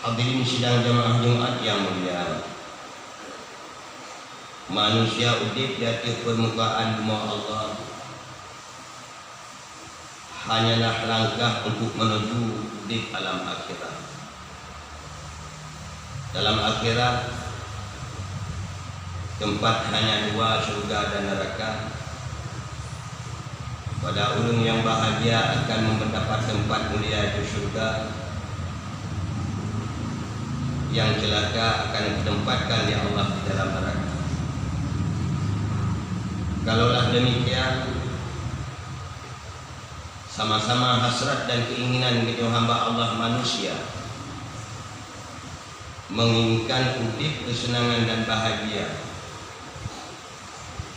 Hadirin sidang jamaah Jumat yang mulia, manusia udip di atas permukaan bumi Allah hanyalah langkah untuk menuju di alam akhirat. Dalam akhirat tempat hanya dua, surga dan neraka. Pada ulun yang bahagia akan mendapat tempat mulia itu surga, yang celaka akan ditempatkan di Allah di dalam neraka. Kalaulah demikian, sama-sama hasrat dan keinginan kita hamba Allah manusia menginginkan hidup kesenangan dan bahagia,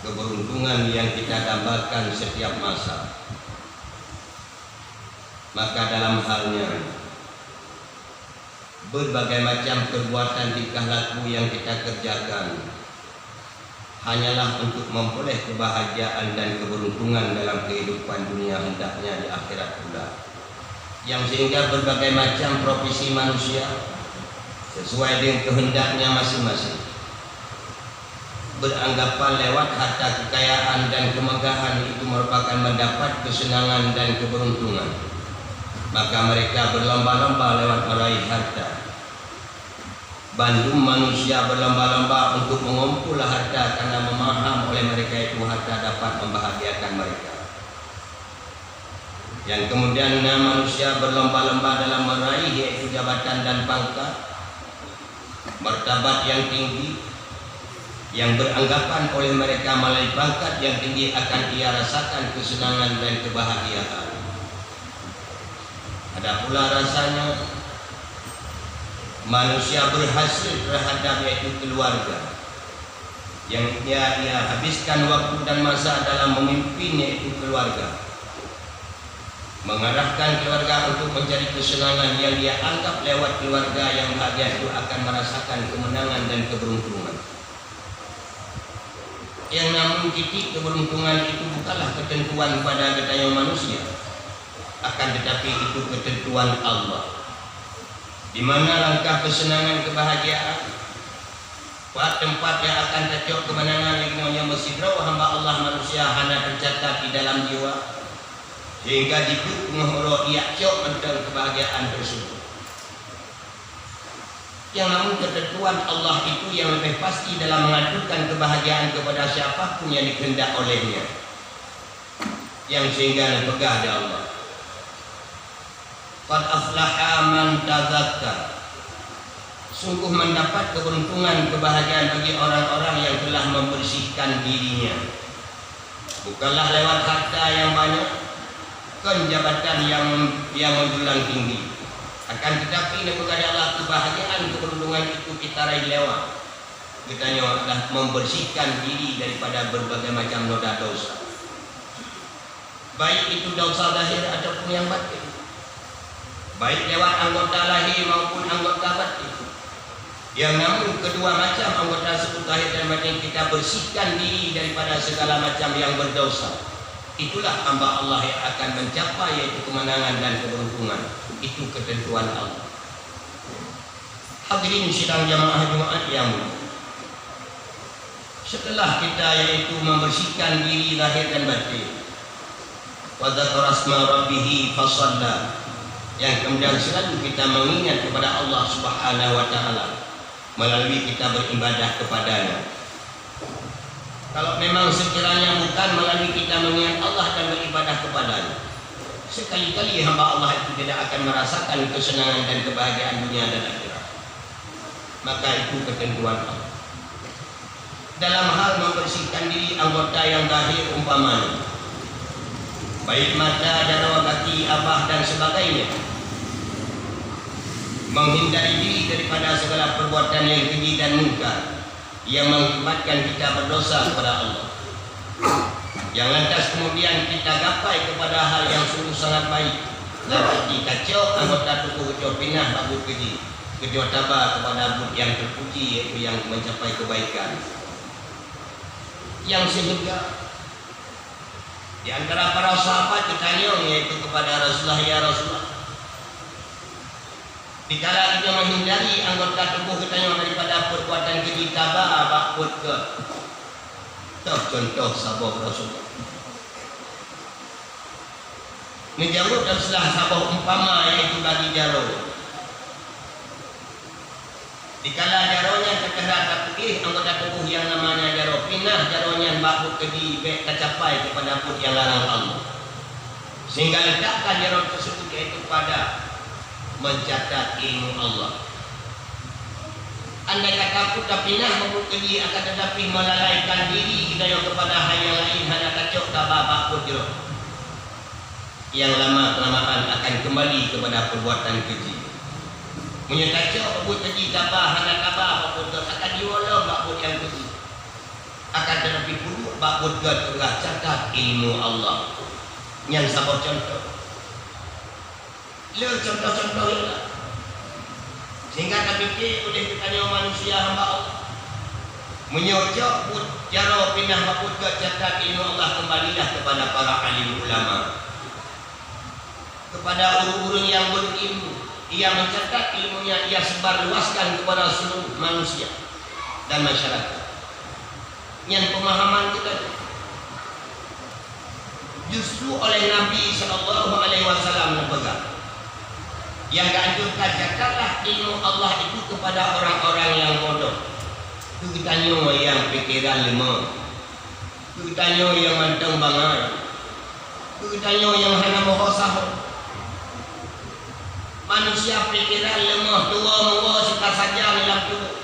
keberuntungan yang kita dambakan setiap masa. Maka dalam halnya berbagai macam perbuatan tingkah laku yang kita kerjakan hanyalah untuk memperoleh kebahagiaan dan keberuntungan dalam kehidupan dunia, hendaknya di akhirat pula. Yang sehingga berbagai macam profesi manusia sesuai dengan kehendaknya masing-masing beranggapan lewat harta kekayaan dan kemegahan itu merupakan mendapat kesenangan dan keberuntungan. Maka mereka berlomba-lomba lewat meraih harta. Bandung manusia berlomba-lomba untuk mengumpul harta karena memaham oleh mereka itu harta dapat membahagiakan mereka. Yang kemudian manusia berlomba-lomba dalam meraih yaitu jabatan dan pangkat, martabat yang tinggi, yang beranggapan oleh mereka melalui pangkat yang tinggi akan ia rasakan kesenangan dan kebahagiaan. Ada pula rasanya manusia berhasil terhadap yaitu keluarga, yang ia habiskan waktu dan masa dalam memimpin yaitu keluarga, mengarahkan keluarga untuk mencari kesenangan yang dia anggap lewat keluarga yang bahagia itu akan merasakan kemenangan dan keberuntungan. Yang namun titik keberuntungan itu bukanlah ketentuan pada ketayang manusia, akan tetapi itu ketentuan Allah, di mana langkah kesenangan kebahagiaan pada tempat yang akan tercok kemenangan yang mesidraw hamba Allah manusia hanya tercatat di dalam jiwa, sehingga jika menghoro ia cok tentang kebahagiaan tersebut. Yang namun ketentuan Allah itu yang lebih pasti dalam mengaturkan kebahagiaan kepada siapapun yang dikehendak olehnya, yang sehingga dipegang oleh Allah. Qad aflaha man tazakka, sungguh mendapat keberuntungan kebahagiaan bagi orang-orang yang telah membersihkan dirinya, bukanlah lewat harta yang banyak, jabatan yang menjulang tinggi. Akan tetapi kepada Allah kebahagiaan keberuntungan itu kita raih lewat kita adalah membersihkan diri daripada berbagai macam noda dosa, baik itu dosa lahir ataupun yang batin, baik lewat anggota lahir maupun anggota batin. Yang namun kedua macam anggota tersebut lahir dan batin kita bersihkan diri daripada segala macam yang berdosa. Itulah hamba Allah yang akan mencapai yaitu kemenangan dan keberuntungan. Itu ketentuan Allah. Hadirin sidang jamaah Jumat yang mulia, setelah kita yaitu membersihkan diri lahir dan batin, wa dzakara asma rabbih fasalla, yang kemudian selalu kita mengingat kepada Allah Subhanahu wa taala melalui kita beribadah kepadanya. Kalau memang sekiranya bukan melalui kita mengingat Allah dan beribadah kepadanya, sekali-kali hamba Allah itu tidak akan merasakan kesenangan dan kebahagiaan dunia dan akhirat. Maka itu ketentuan Allah. Dalam hal membersihkan diri anggota yang lahir umpamanya, baik mata, dada, kaki, abah dan sebagainya, menghindari diri daripada segala perbuatan yang keji dan munkar yang mengakibatkan kita berdosa kepada Allah, yang lantas kemudian kita gapai kepada hal yang sungguh sangat baik, seperti kacau anggota tubuh kecau pinah bagus keji, kecau tabah kepada bud yang terpuji yaitu yang mencapai kebaikan. Yang sehingga di antara para sahabat ditanya yaitu kepada Rasulullah, ya Rasulullah, Dikala kita menghindari anggota tubuh kita yang daripada perbuatan keji tabah bakut ke contoh sabah Rasulullah. Menjawab dan setelah sabah umpama iaitu bagi jaro. Dikala jaronya terkena terpilih anggota tubuh yang namanya jaro, pindah jaronya bakut keji baik tercapai kepada put yang larang Allah. Sehingga letakkan jaro tersebut yaitu pada mencatat ilmu Allah. Andai kata kita pindah memukuli akan tetapi melalaikan diri kita yang kepada hal yang lain hanya kacau tabah bakut yang lama-kelamaan akan kembali kepada perbuatan keji. Menyekacau bakut keji tabah hanya tabah bakut akan diwala bakut yang keji. Akan tetapi perlu bakut telah catat ilmu Allah. Yang sabar contoh. Lihat contoh-contoh ini sehingga tak fikir oleh kitanya manusia hamba Allah menyocok put jaro pindah bakut ke catat ilmu Allah kembalilah kepada para alim ulama, kepada urun-urun yang berilmu. Ia mencatat ilmunya, ia sebar luaskan kepada seluruh manusia dan masyarakat. Yang pemahaman kita justru oleh Nabi SAW dipegang. Yang dianjurkan catatlah ilmu Allah itu kepada orang-orang yang bodoh. Itu kitanya yang pikiran lemah. Itu kitanya yang mantang bangai. Itu kitanya yang hanya mohosah. Manusia pikiran lemah, tua-mua suka saja dalam tubuh.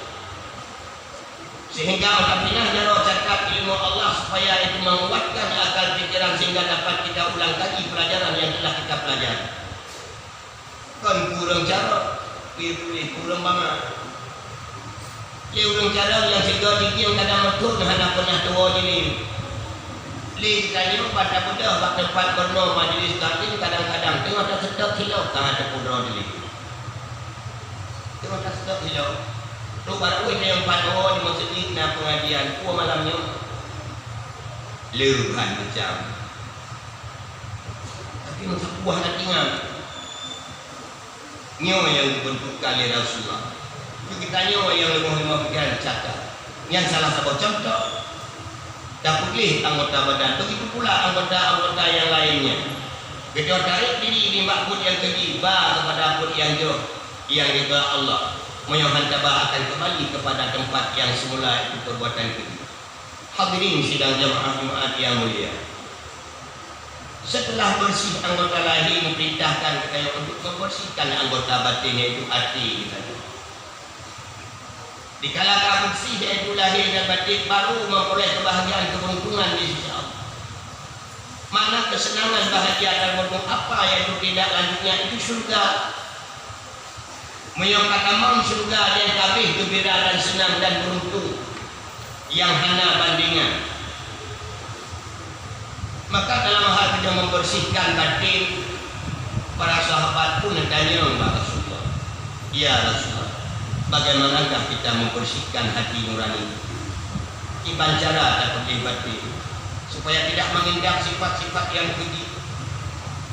Sehingga orang pindah jaro catat ilmu Allah supaya itu menguatkan akal pikiran sehingga dapat kita ulang kaji pelajaran yang telah kita pelajari. Kan kurang cara, kurang banget. Dia kurang cara yang segala yang kadang betul hanya pernah tua jadi. Li tanya pada budak pada tempat berno majlis taklim kadang-kadang tengok tak sedap hilau tak ada pudra jadi. Tengok tak sedap hilau. Tu baru yang pada di masjid na pengajian puas malamnya. Lehan macam. Tapi masa puas nak tinggal. Nyawa yang dibentuk kali Rasulullah. Itu kita nyawa yang lemah-lemah pikiran catat. Yang salah satu contoh. Tak pilih anggota badan. Begitu pula anggota-anggota yang lainnya. Kita tarik diri di makbud yang kejiba kepada makbud yang jauh. Yang riba Allah. Menyohan tabah akan kembali kepada tempat yang semula itu perbuatan keji. Hadirin sidang jamaah Jumaat yang mulia. Setelah bersih anggota lahir memerintahkan kita untuk membersihkan anggota batin yaitu hati kita. Dikala bersih yaitu lahir dan batin baru memperoleh kebahagiaan keberuntungan di sisi Allah. Mana kesenangan bahagia dan beruntung apa yaitu tindak lanjutnya itu surga. Menyokataman surga yang kabeh gembira dan senang dan beruntung yang hana bandingan. Maka dalam hal kita membersihkan batin, para sahabat pun tanya kepada Rasulullah, ya Rasulullah, bagaimanakah kita membersihkan hati nurani? Iban cara dapat batin supaya tidak mengindap sifat-sifat yang keji,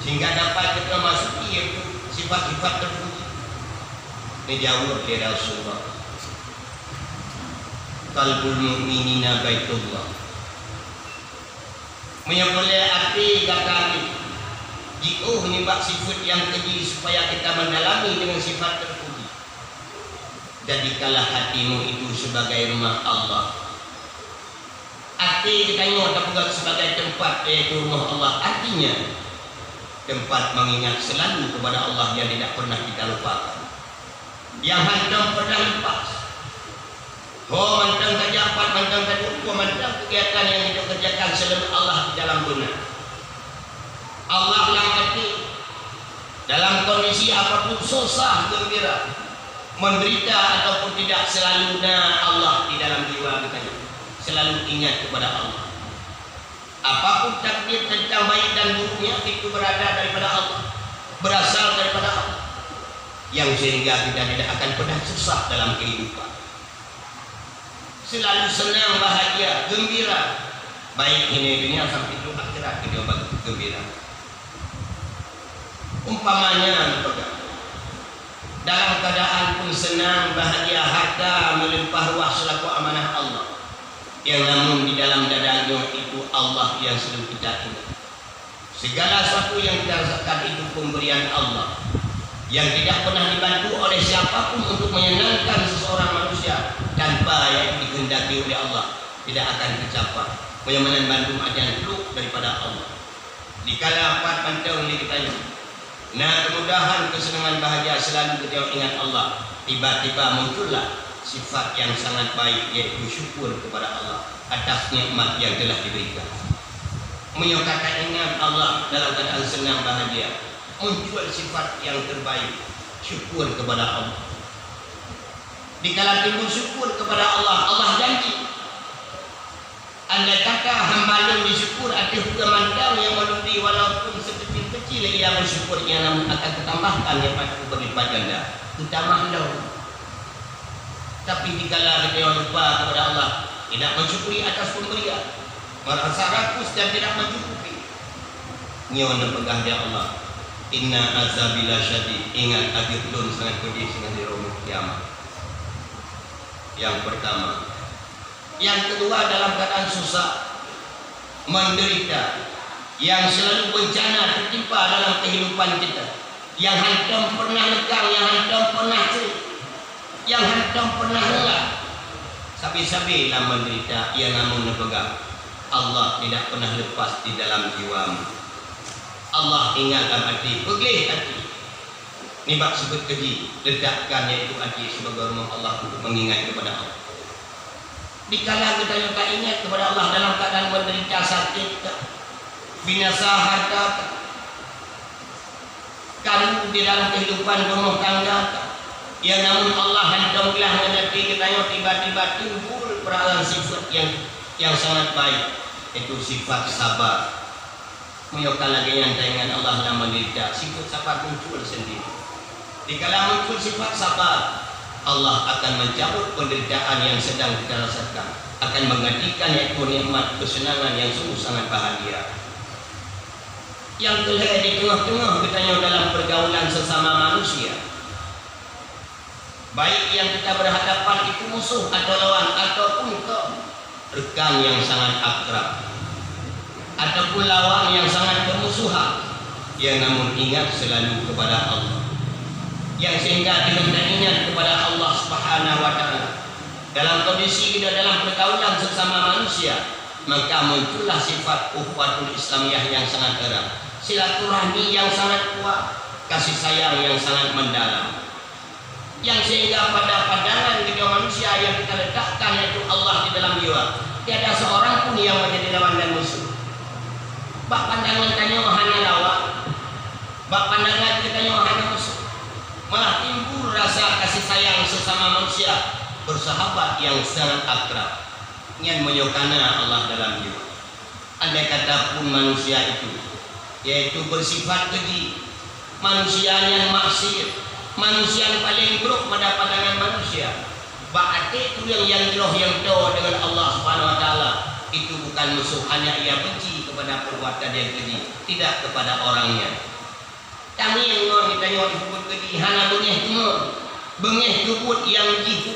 sehingga dapat kita masuki yaitu sifat-sifat terpuji. Dijawab oleh Rasulullah, qalbul mu'minina baitullah. Menyembelih hati kata jika nimbak sifat yang keji supaya kita mendalami dengan sifat terpuji. Jadikanlah hatimu itu sebagai rumah Allah. Hati kita terpegang sebagai tempat yaitu rumah Allah. Artinya tempat mengingat selalu kepada Allah yang tidak pernah kita lupakan. Yang hantam pernah lepas. Oh mantang kejapat, mantang kedua, mantang kegiatan yang kita kerjakan selalu Allah di dalam benar. Allah yang hati dalam kondisi apapun susah, gembira, menderita ataupun tidak selalu Allah di dalam jiwa kita. Selalu ingat kepada Allah. Apapun takdir tentang baik dan buruknya itu berada daripada Allah, berasal daripada Allah. Yang sehingga kita tidak akan pernah susah dalam kehidupan. Selalu senang, bahagia, gembira, baik ini dunia sampai ke akhirat kita bagi gembira. Umpamanya dalam keadaan pun senang, bahagia, harta melimpah ruah selaku amanah Allah. Yang namun di dalam dadanya itu Allah yang selalu kita ingat. Segala sesuatu yang kita rasakan itu pemberian Allah yang tidak pernah dibantu oleh siapapun untuk menyenangkan seseorang manusia tanpa yang dikehendaki oleh Allah tidak akan tercapai. Menyamanan Bandung ajan peluk daripada Allah. Dikala empat pantau ini kita nah kemudahan, kesenangan, bahagia selalu kita ingat Allah. Tiba-tiba muncullah sifat yang sangat baik, yaitu syukur kepada Allah atas nikmat yang telah diberikan. Menyokatkan ingat Allah dalam keadaan senang bahagia, muncul sifat yang terbaik, syukur kepada Allah. Dikala timbul syukur kepada Allah, Allah janji, andai kata hamba yang bersyukur atas kemandang yang melundi walaupun sekecil-kecil ia bersyukurnya, namun akan ditambahkan nikmatku berlipat ganda. Tambahlah. Tapi dikala kita lupa kepada Allah, tidak mensyukuri atas pemberian, merasa rakus dan tidak mencukupi, nyawa pegah dia Allah. Inna azabila syadid, ingat akhir dun sangat pedih dengan di rumah kiamat. Yang pertama. Yang kedua, dalam keadaan susah, menderita, yang selalu bencana tertimpa dalam kehidupan kita, yang hantam pernah lekang, yang hantam pernah cerit, yang hantam pernah lelah, sabi-sabi lah menderita, ia namun nepegang Allah tidak pernah lepas di dalam jiwamu. Allah ingatkan hati, pegih hati. Ini bak sebut keji, letakkan yaitu hati sebagai rumah Allah untuk mengingat kepada Allah. Dikala kita juga ingat kepada Allah dalam keadaan menderita sakit, binasa harta, karu di dalam kehidupan rumah tangga, ya namun Allah hendak mengerti kita tiba-tiba timbul peranan sifat yang sangat baik, itu sifat sabar. Menyokal lagi yang dengan Allah dalam menderita, sifat sabar muncul sendiri. Dikala muncul sifat sabar, Allah akan mencabut penderitaan yang sedang kita rasakan, akan menggantikan yaitu nikmat kesenangan yang sungguh sangat bahagia. Yang kelihatan di tengah-tengah kita dalam pergaulan sesama manusia, baik yang kita berhadapan itu musuh atau lawan, ataupun rekan yang sangat akrab, ataupun lawan yang sangat bermusuhan, yang namun ingat selalu kepada Allah. Yang sehingga kita ingat kepada Allah Subhanahu wa Ta'ala dalam kondisi kita dalam pergaulan sesama manusia, maka muncullah sifat ukhuwatul Islamiyah yang sangat erat, silaturahmi yang sangat kuat, kasih sayang yang sangat mendalam, yang sehingga pada pandangan kita manusia yang kita letakkan yaitu Allah di dalam jiwa, tiada seorang pun yang menjadi lawan dan musuh. Bak pandangan tanya hanya lawan, bak pandangan kita hanya musuh. Malah timbul rasa kasih sayang sesama manusia, bersahabat yang sangat akrab, yang menyokana Allah dalam jiwa. Andai kata pun manusia itu, yaitu bersifat keji, manusia yang maksiat, manusia yang paling buruk pada pandangan manusia, berarti itu yang jauh yang tahu dengan Allah Subhanahu Wa Taala itu bukan musuh, hanya ia benci kepada perbuatan yang keji, tidak kepada orangnya. Kami yang ngor kita yang disebut keji, hana bengeh kebut yang jitu.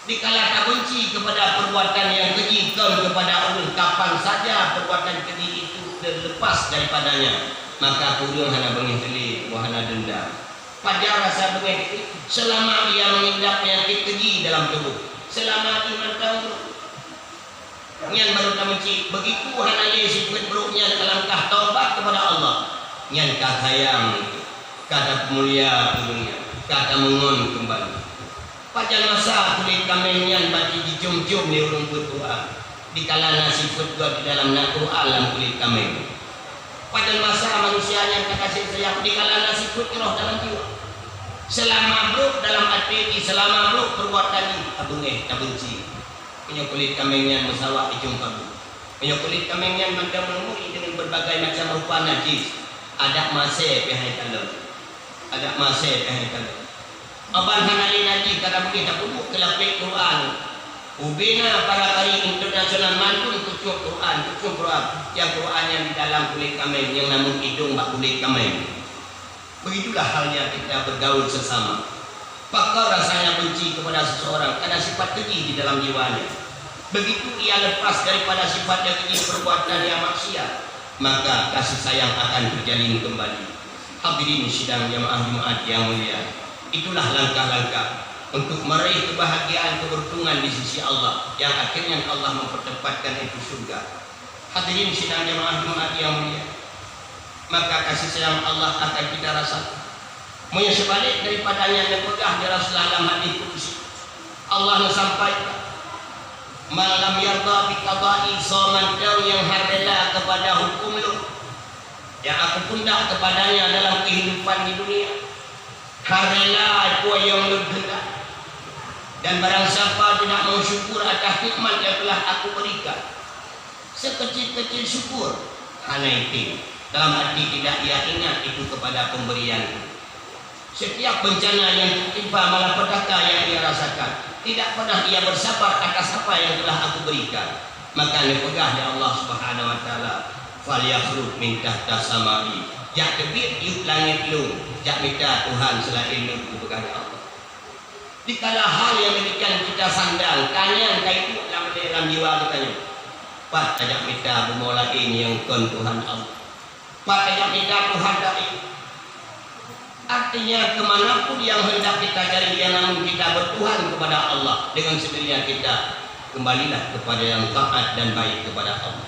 Dikala tak benci kepada perbuatan yang keji kepada orang, kapan saja perbuatan keji itu terlepas daripadanya, maka kurang hana bengeh telik, wahana dendam. Pada rasa bengeh itu, selama ia mengidap penyakit keji dalam tubuh, selama 5 tahun, yang baru tak benci, begitu hana ia sifat buruknya langkah taubat kepada Allah. Yang kata sayang, kata mulia dunia, kata mengon kembali. Pada masa kulit kami yang bagi dicium-cium di urung Quran, dikala nasifat gua di dalam Quran alam kulit kami. Pada masa manusia yang kasih sayang, dikala nasifat roh dalam jiwa. Selama bro dalam hati, selama bro perbuatan ini, tak benci. Punya kulit kami yang musawak dicium kamu. Punya kulit kami yang menemui dengan berbagai macam rupa najis. Ada masih pihak kalau, ada masih pihak kalau. Abang hanali nanti kata kita pupuk kelapik Quran. Ubina para kari internasional mantun kucuk Quran, yang Quran yang di dalam kulit kami, yang namun hidung bak kulit kami. Begitulah halnya kita bergaul sesama. Pakar rasanya benci kepada seseorang karena sifat keji di dalam jiwanya. Begitu ia lepas daripada sifatnya keji perbuatan yang maksiat, maka kasih sayang akan terjalin kembali. Hadirin sidang jamaah Jumat yang mulia, itulah langkah-langkah untuk meraih kebahagiaan keberuntungan di sisi Allah yang akhirnya Allah mempertempatkan itu surga. Hadirin sidang jamaah Jumat yang mulia, maka kasih sayang Allah akan kita rasakan. Yang sebalik daripadanya yang pegah di Rasulullah dalam hadis qudsi, Allah menyampaikan, malam yarda bi qada'i saman yang harela kepada hukum lu yang aku pundak kepadanya dalam kehidupan di dunia, harela aku yang berkehendak, dan barang siapa tidak mau syukur atas nikmat yang telah aku berikan, sekecil-kecil syukur hanya itu, dalam hati tidak ia ingat itu kepada pemberian. Setiap bencana yang tertimpa malapetaka yang ia rasakan, tidak pernah ia bersabar atas apa yang telah aku berikan. Maka dipegah ya Allah Subhanahu wa taala, falyakhruj min tahta samai, jak tebit yuk langit lu, jak minta Tuhan selain lu, dipegah ya Allah. Dikala hal yang demikian kita sandang, kanyang kaitu dalam jiwa katanya, pat ajak minta bermulain yang kon Tuhan Allah, pat ajak minta Tuhan dari. Artinya kemanapun yang hendak kita cari, namun kita bertuhan kepada Allah dengan sendirinya, kita kembalilah kepada yang taat dan baik kepada Allah.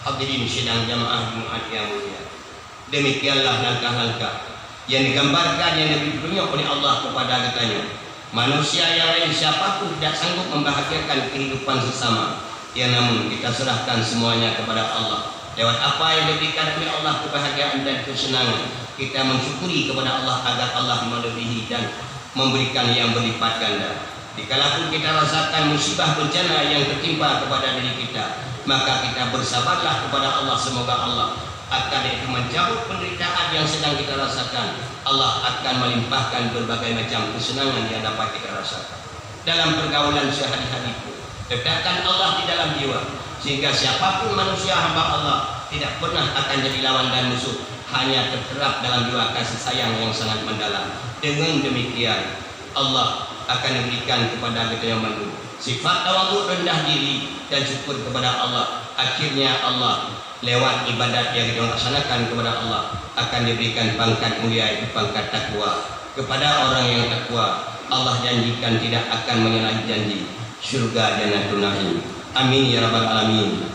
Hadirin sidang jamaah Jumat yang mulia, demikianlah langkah-langkah yang digambarkan yang diberikan oleh Allah kepada katanya. Manusia yang lain siapapun tidak sanggup membahagiakan kehidupan sesama, namun kita serahkan semuanya kepada Allah. Lewat apa yang diberikan oleh Allah kebahagiaan dan kesenangan, kita mensyukuri kepada Allah agar Allah melebihi dan memberikan yang berlipat ganda. Dikalapun kita rasakan musibah bencana yang tertimpa kepada diri kita, maka kita bersabarlah kepada Allah. Semoga Allah akan mencabut penderitaan yang sedang kita rasakan. Allah akan melimpahkan berbagai macam kesenangan yang dapat kita rasakan dalam pergaulan sehari-hari pun. Letakkan Allah di dalam jiwa, sehingga siapapun manusia hamba Allah tidak pernah akan jadi lawan dan musuh, hanya terterap dalam jiwa kasih sayang yang sangat mendalam. Dengan demikian Allah akan diberikan kepada kita yang mampu sifat tawadhu, rendah diri dan syukur kepada Allah. Akhirnya Allah lewat ibadat yang kita laksanakan kepada Allah akan diberikan pangkat mulia, itu pangkat takwa. Kepada orang yang takwa, Allah janjikan tidak akan menyalahi janji, surga jannatul na'im. Amin ya rabbal alamin.